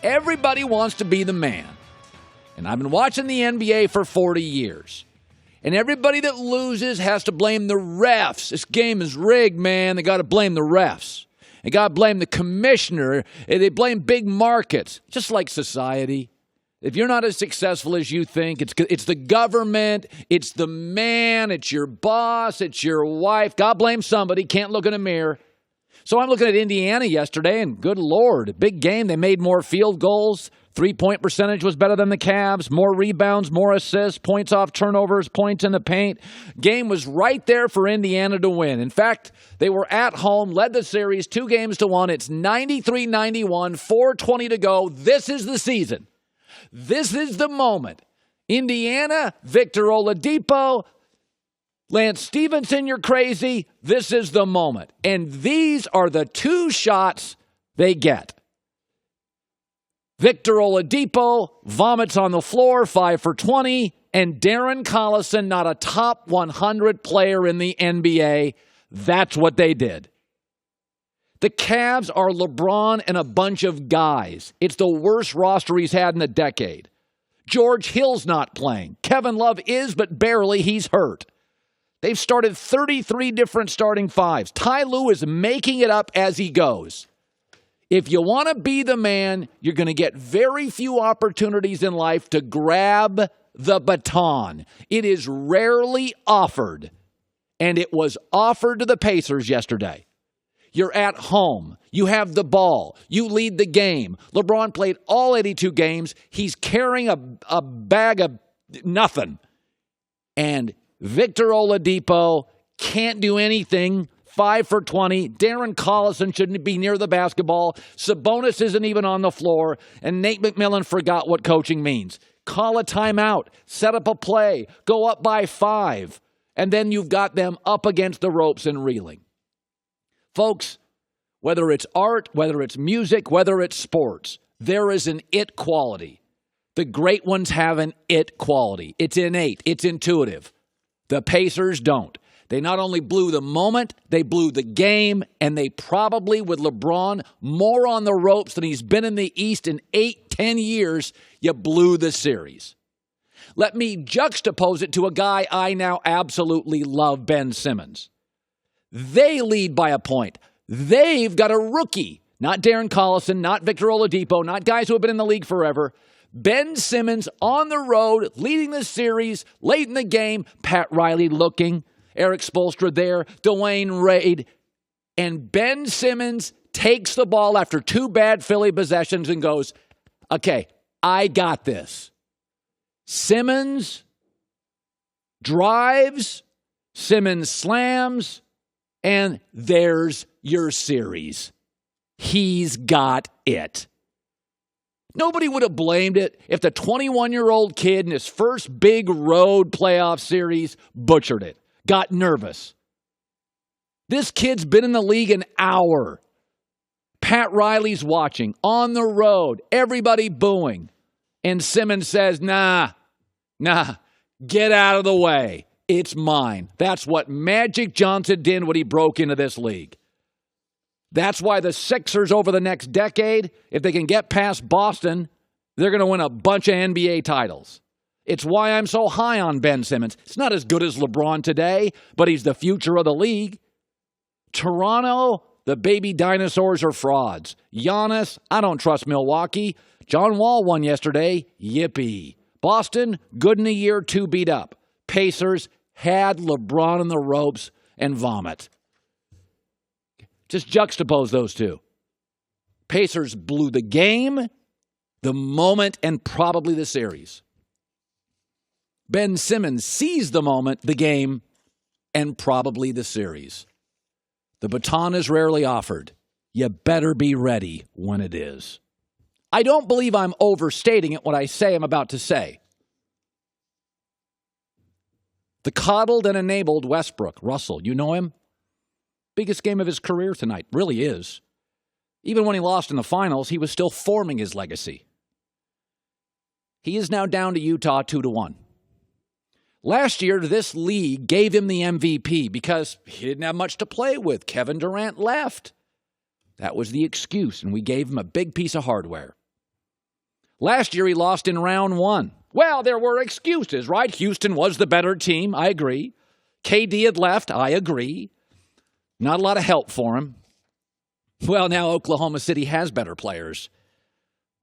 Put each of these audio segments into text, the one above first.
Everybody wants to be the man. And I've been watching the NBA for 40 years. And everybody that loses has to blame the refs. This game is rigged, man. They got to blame the refs. They got to blame the commissioner. They blame big markets, just like society. If you're not as successful as you think, it's the government, it's the man, it's your boss, it's your wife. God blame somebody. Can't look in a mirror. So I'm looking at Indiana yesterday, and good Lord, big game. They made more field goals. 3-point percentage was better than the Cavs. More rebounds, more assists, points off turnovers, points in the paint. Game was right there for Indiana to win. In fact, they were at home, led the series 2-1. It's 93-91, 4:20 to go. This is the season. This is the moment. Indiana, Victor Oladipo, Lance Stevenson, you're crazy. This is the moment. And these are the two shots they get. Victor Oladipo vomits on the floor, 5 for 20, and Darren Collison, not a top 100 player in the NBA. That's what they did. The Cavs are LeBron and a bunch of guys. It's the worst roster he's had in a decade. George Hill's not playing. Kevin Love is, but barely. He's hurt. They've started 33 different starting fives. Ty Lue is making it up as he goes. If you want to be the man, you're going to get very few opportunities in life to grab the baton. It is rarely offered, and it was offered to the Pacers yesterday. You're at home. You have the ball. You lead the game. LeBron played all 82 games. He's carrying a bag of nothing. And Victor Oladipo can't do anything. 5 for 20. Darren Collison shouldn't be near the basketball. Sabonis isn't even on the floor. And Nate McMillan forgot what coaching means. Call a timeout. Set up a play. Go up by 5. And then you've got them up against the ropes and reeling. Folks, whether it's art, whether it's music, whether it's sports, there is an it quality. The great ones have an it quality. It's innate. It's intuitive. The Pacers don't. They not only blew the moment, they blew the game, and they probably, with LeBron more on the ropes than he's been in the East in 8-10 years, you blew the series. Let me juxtapose it to a guy I now absolutely love, Ben Simmons. They lead by a point. They've got a rookie, not Darren Collison, not Victor Oladipo, not guys who have been in the league forever. Ben Simmons on the road, leading the series, late in the game. Pat Riley looking. Eric Spoelstra there, Dwayne Wade, and Ben Simmons takes the ball after 2 bad Philly possessions and goes, okay, I got this. Simmons drives, Simmons slams, and there's your series. He's got it. Nobody would have blamed it if the 21-year-old kid in his first big road playoff series butchered it. Got nervous. This kid's been in the league an hour. Pat Riley's watching on the road, everybody booing. And Simmons says, nah, get out of the way. It's mine. That's what Magic Johnson did when he broke into this league. That's why the Sixers over the next decade, if they can get past Boston, they're going to win a bunch of NBA titles. It's why I'm so high on Ben Simmons. It's not as good as LeBron today, but he's the future of the league. Toronto, the baby dinosaurs are frauds. Giannis, I don't trust Milwaukee. John Wall won yesterday. Yippee. Boston, good in a year, 2 beat up. Pacers had LeBron on the ropes and vomit. Just juxtapose those two. Pacers blew the game, the moment, and probably the series. Ben Simmons seized the moment, the game, and probably the series. The baton is rarely offered. You better be ready when it is. I don't believe I'm overstating it when I say I'm about to say. The coddled and enabled Westbrook, Russell, you know him? Biggest game of his career tonight, really is. Even when he lost in the finals, he was still forming his legacy. He is now down to Utah 2-1. Last year, this league gave him the MVP because he didn't have much to play with. Kevin Durant left. That was the excuse, and we gave him a big piece of hardware. Last year he lost in round one. Well, there were excuses, right? Houston was the better team. I agree. KD had left. I agree. Not a lot of help for him. Well, now Oklahoma City has better players.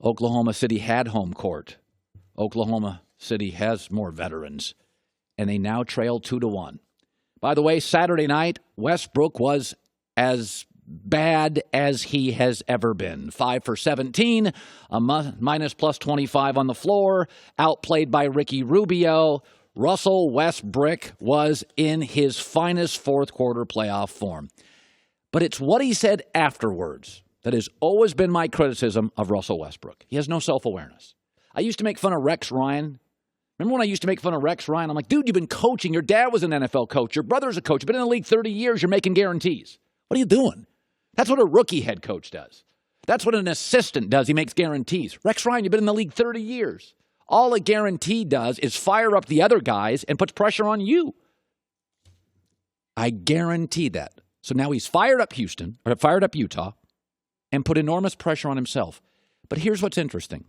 Oklahoma City had home court. Oklahoma City has more veterans. And they now trail 2-1. By the way, Saturday night, Westbrook was as bad as he has ever been. 5 for 17, a minus plus 25 on the floor, outplayed by Ricky Rubio. Russell Westbrook was in his finest fourth quarter playoff form. But it's what he said afterwards that has always been my criticism of Russell Westbrook. He has no self-awareness. I used to make fun of Rex Ryan. Remember when I used to make fun of Rex Ryan? I'm like, dude, you've been coaching. Your dad was an NFL coach. Your brother's a coach. You've been in the league 30 years. You're making guarantees. What are you doing? That's what a rookie head coach does. That's what an assistant does. He makes guarantees. Rex Ryan, you've been in the league 30 years. All a guarantee does is fire up the other guys and puts pressure on you. I guarantee that. So now he's fired up Houston, or fired up Utah, and put enormous pressure on himself. But here's what's interesting.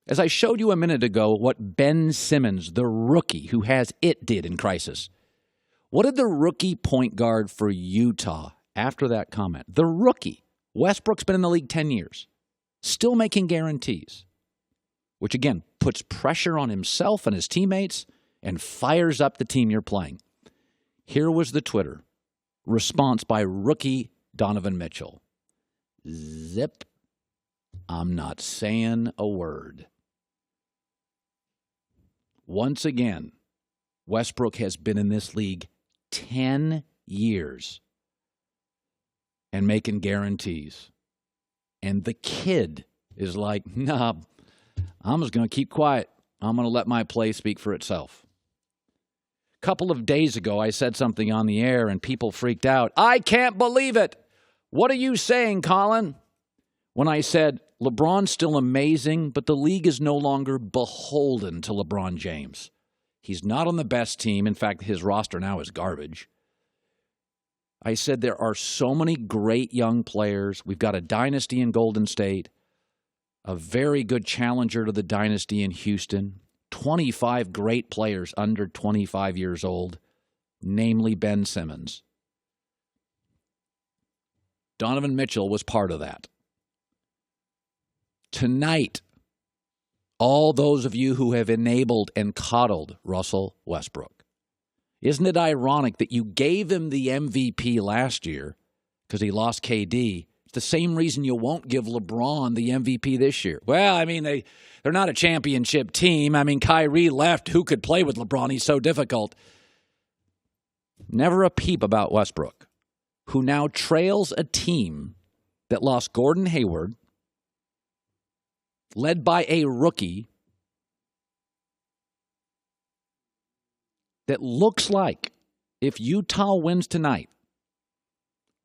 As I showed you a minute ago what Ben Simmons, the rookie who has it, did in crisis. What did the rookie point guard for Utah after that comment? The rookie. Westbrook's been in the league 10 years, still making guarantees, which again puts pressure on himself and his teammates and fires up the team you're playing. Here was the Twitter response by rookie Donovan Mitchell. Zip. I'm not saying a word. Once again, Westbrook has been in this league 10 years and making guarantees. And the kid is like, nah, I'm just going to keep quiet. I'm going to let my play speak for itself. A couple of days ago, I said something on the air and people freaked out. I can't believe it. What are you saying, Colin? When I said, LeBron's still amazing, but the league is no longer beholden to LeBron James. He's not on the best team. In fact, his roster now is garbage. I said there are so many great young players. We've got a dynasty in Golden State, a very good challenger to the dynasty in Houston, 25 great players under 25 years old, namely Ben Simmons. Donovan Mitchell was part of that. Tonight, all those of you who have enabled and coddled Russell Westbrook, isn't it ironic that you gave him the MVP last year because he lost KD? It's the same reason you won't give LeBron the MVP this year. Well, I mean, they're not a championship team. I mean, Kyrie left. Who could play with LeBron? He's so difficult. Never a peep about Westbrook, who now trails a team that lost Gordon Hayward, led by a rookie that looks like if Utah wins tonight,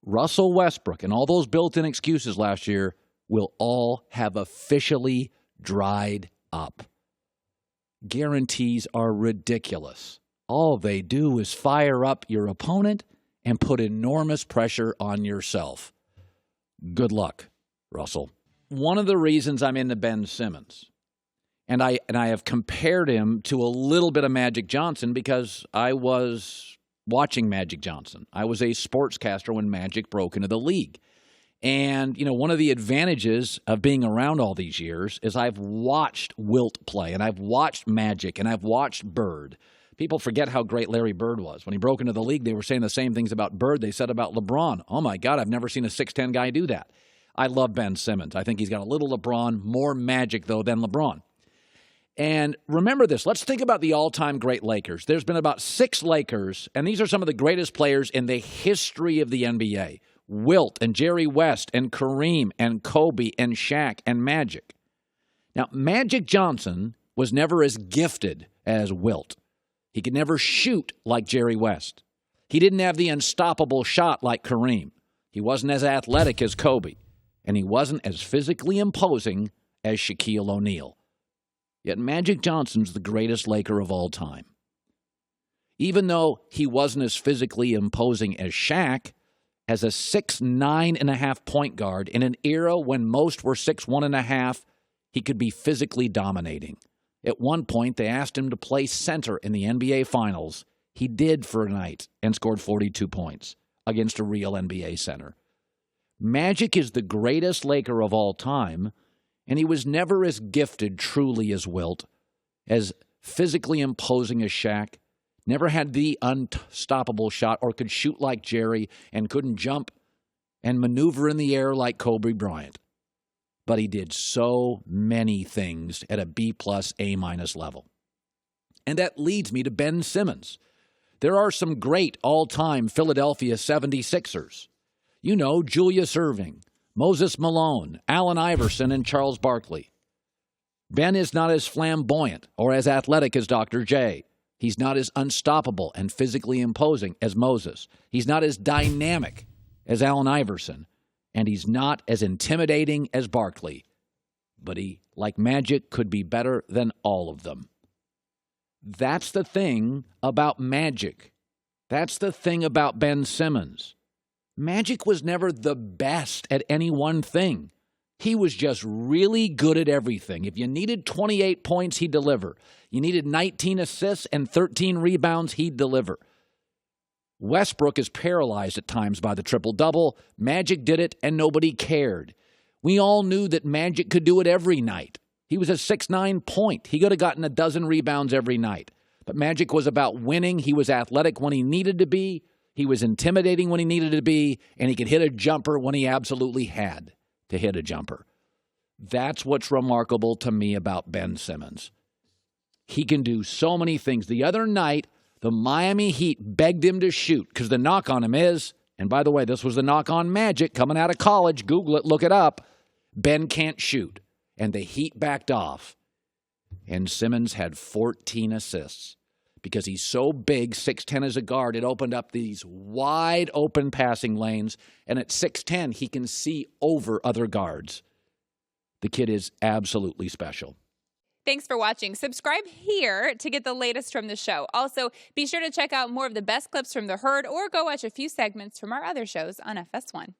Russell Westbrook and all those built-in excuses last year will all have officially dried up. Guarantees are ridiculous. All they do is fire up your opponent and put enormous pressure on yourself. Good luck, Russell. One of the reasons I'm into Ben Simmons, and I have compared him to a little bit of Magic Johnson because I was watching Magic Johnson. I was a sportscaster when Magic broke into the league. And, one of the advantages of being around all these years is I've watched Wilt play, and I've watched Magic, and I've watched Bird. People forget how great Larry Bird was. When he broke into the league, they were saying the same things about Bird they said about LeBron. Oh, my God, I've never seen a 6'10 guy do that. I love Ben Simmons. I think he's got a little LeBron, more Magic, though, than LeBron. And remember this. Let's think about the all-time great Lakers. There's been about 6 Lakers, and these are some of the greatest players in the history of the NBA. Wilt and Jerry West and Kareem and Kobe and Shaq and Magic. Now, Magic Johnson was never as gifted as Wilt. He could never shoot like Jerry West. He didn't have the unstoppable shot like Kareem. He wasn't as athletic as Kobe. And he wasn't as physically imposing as Shaquille O'Neal. Yet Magic Johnson's the greatest Laker of all time. Even though he wasn't as physically imposing as Shaq, as a 6'9.5" point guard in an era when most were 6'1.5", He could be physically dominating. At one point, they asked him to play center in the NBA Finals. He did for a night and scored 42 points against a real NBA center. Magic is the greatest Laker of all time, and he was never as gifted truly as Wilt, as physically imposing as Shaq, never had the unstoppable shot or could shoot like Jerry and couldn't jump and maneuver in the air like Kobe Bryant. But he did so many things at a B+, A- level. And that leads me to Ben Simmons. There are some great all-time Philadelphia 76ers. You know, Julius Erving, Moses Malone, Allen Iverson, and Charles Barkley. Ben is not as flamboyant or as athletic as Dr. J. He's not as unstoppable and physically imposing as Moses. He's not as dynamic as Allen Iverson. And he's not as intimidating as Barkley. But he, like Magic, could be better than all of them. That's the thing about Magic. That's the thing about Ben Simmons. Magic was never the best at any one thing. He was just really good at everything. If you needed 28 points, he'd deliver. You needed 19 assists and 13 rebounds, he'd deliver. Westbrook is paralyzed at times by the triple-double. Magic did it, and nobody cared. We all knew that Magic could do it every night. He was a 6'9" point. He could have gotten a dozen rebounds every night. But Magic was about winning. He was athletic when he needed to be. He was intimidating when he needed to be. And he could hit a jumper when he absolutely had to hit a jumper. That's what's remarkable to me about Ben Simmons. He can do so many things. The other night, the Miami Heat begged him to shoot because the knock on him is, and by the way, this was the knock on Magic coming out of college. Google it, look it up. Ben can't shoot. And the Heat backed off. And Simmons had 14 assists because he's so big, 6'10" as a guard. It opened up these wide open passing lanes. And at 6'10", he can see over other guards. The kid is absolutely special. Thanks for watching. Subscribe here to get the latest from the show. Also, be sure to check out more of the best clips from The Herd or go watch a few segments from our other shows on FS1.